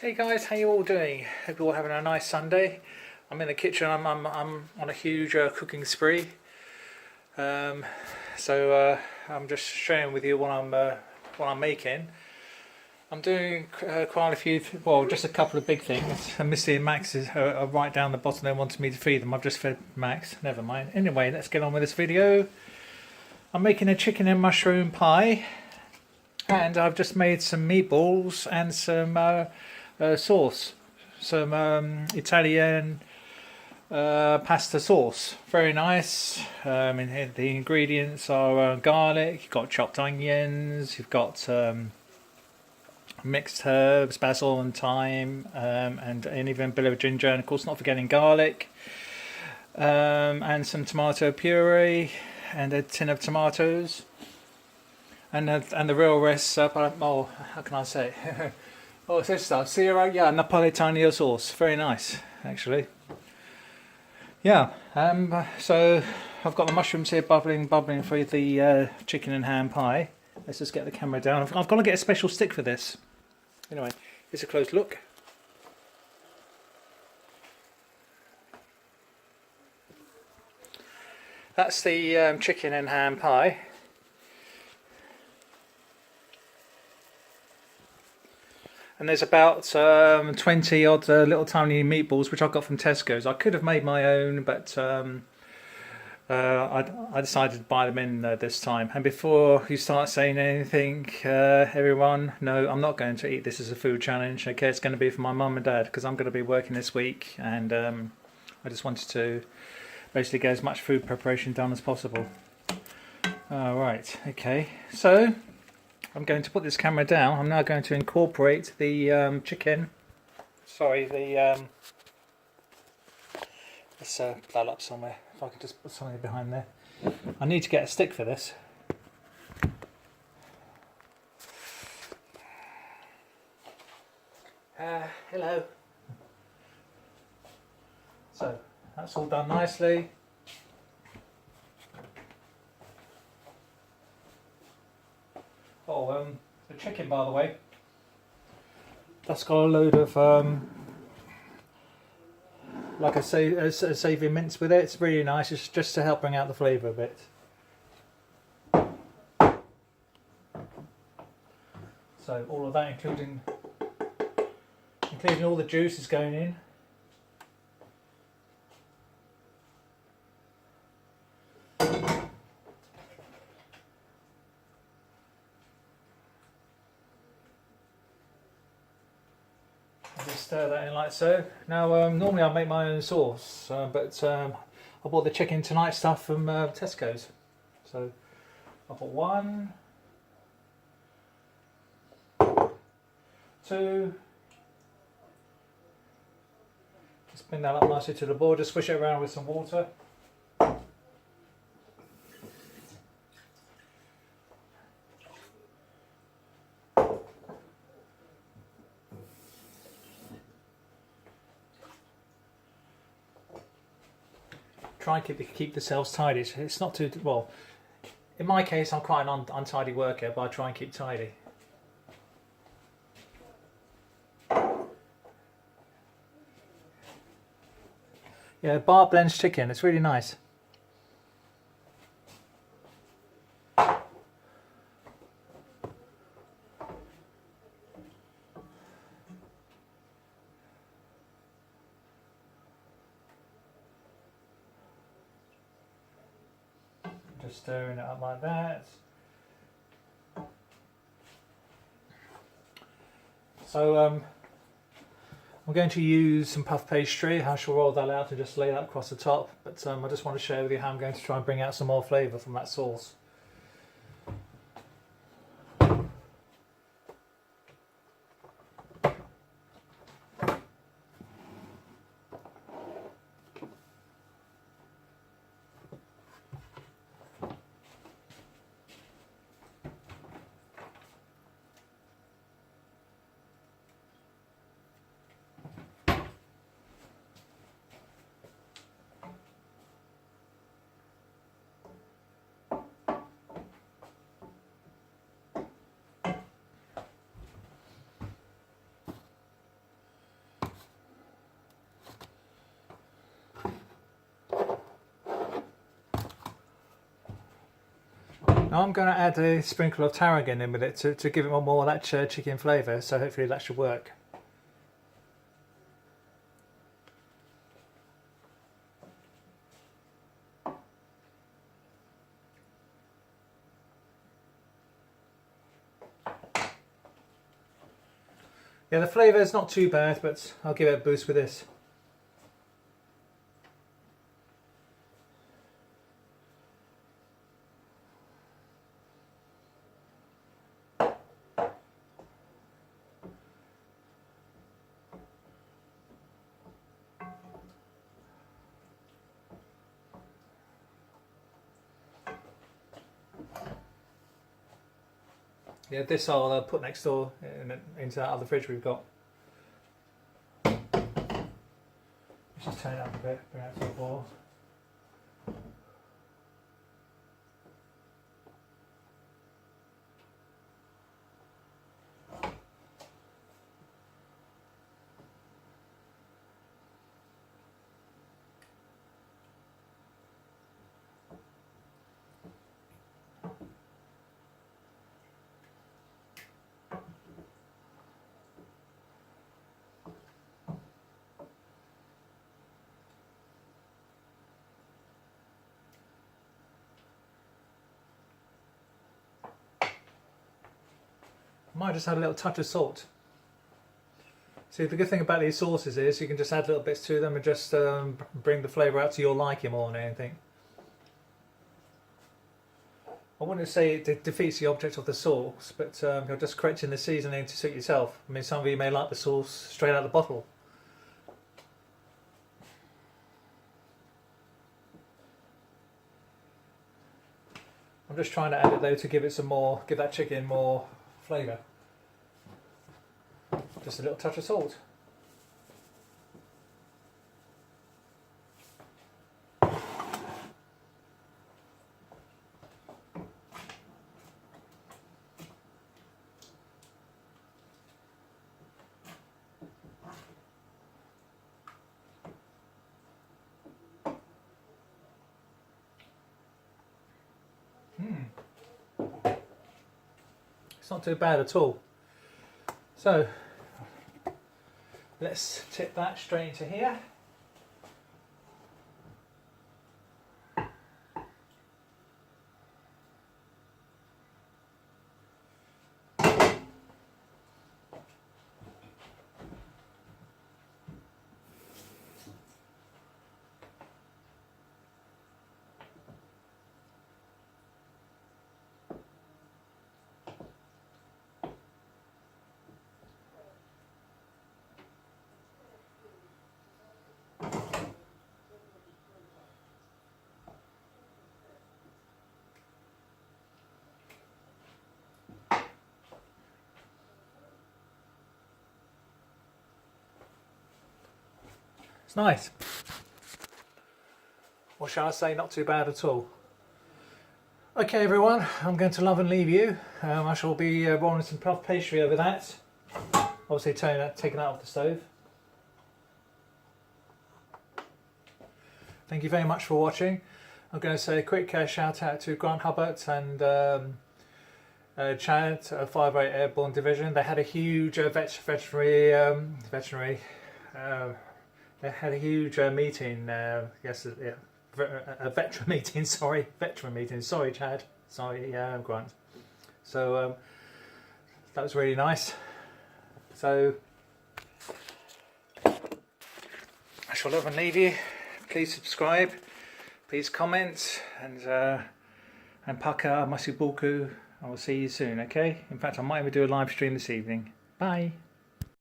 Hey guys, how you all doing? Hope you're all having a nice Sunday. I'm in the kitchen. I'm on a huge cooking spree. Um, I'm just sharing with you what I'm making. I'm doing quite a few. Well, just a couple of big things. And Missy and Max are right down the bottom. They wanted me to feed them. I've just fed Max. Never mind. Anyway, let's get on with this video. I'm making a chicken and mushroom pie, and I've just made some meatballs and some sauce, some Italian pasta sauce. Very nice. The ingredients are garlic, you've got chopped onions, you've got mixed herbs, basil and thyme, and even a bit of ginger, and of course not forgetting garlic, and some tomato puree, and a tin of tomatoes, and the real rest. How can I say? Oh, it's this stuff. Sierra, yeah, Napolitano sauce. Very nice, actually. Yeah. So I've got the mushrooms here bubbling for the chicken and ham pie. Let's just get the camera down. I've got to get a special stick for this. Anyway, here's a close look. That's the chicken and ham pie. And there's about 20 odd little tiny meatballs which I got from Tesco's. I could have made my own, but I decided to buy them in this time. And before you start saying anything, everyone, no, I'm not going to eat this as a food challenge. Okay, it's going to be for my mum and dad because I'm going to be working this week, and I just wanted to basically get as much food preparation done as possible. Right, okay, so I'm going to put this camera down. I'm now going to incorporate the chicken. Sorry, let's that up somewhere. If I could just put something behind there. I need to get a stick for this. Hello. So that's all done nicely. Oh, the chicken, by the way, that's got a load of, like I say, a savoury mince with it. It's really nice. It's just to help bring out the flavour a bit. So all of that, including all the juice, is going in. Just stir that in like so. Now, normally I make my own sauce, but I bought the chicken tonight stuff from Tesco's. So I bought 1, 2. Just bring that up nicely to the board. Just swish it around with some water. Try and keep the cells tidy. It's not too well. In my case, I'm quite an untidy worker, but I try and keep tidy. Yeah, bar blends chicken. It's really nice. Just stirring it up like that. So I'm going to use some puff pastry. I shall roll that out and just lay that across the top. But I just want to share with you how I'm going to try and bring out some more flavour from that sauce. Now I'm going to add a sprinkle of tarragon in with it to give it more of that chicken flavour, so hopefully that should work. Yeah, the flavour is not too bad, but I'll give it a boost with this. Yeah, this I'll put next door into that other fridge we've got. Let's just turn it up a bit, bring it to a boil. Might just add a little touch of salt. See, the good thing about these sauces is you can just add little bits to them and just bring the flavour out to your liking more than anything. I wouldn't say it defeats the object of the sauce, but you're just correcting the seasoning to suit yourself. I mean, some of you may like the sauce straight out of the bottle. I'm just trying to add it though to give it some more, give that chicken more flavour. Just a little touch of salt. It's not too bad at all. So let's tip that straight into here. It's nice. Or shall I say, not too bad at all. Okay everyone, I'm going to love and leave you. I shall be rolling some puff pastry over that. Obviously taking that off the stove. Thank you very much for watching. I'm going to say a quick shout out to Grant Hubbard and Chad, 508 Airborne Division. They had a huge they had a huge meeting, yes, yeah, a veteran meeting, sorry, Chad, sorry, Grant. So that was really nice. So I shall love and leave you. Please subscribe, please comment, and paka masibuku. I will see you soon, okay? In fact, I might even do a live stream this evening. Bye.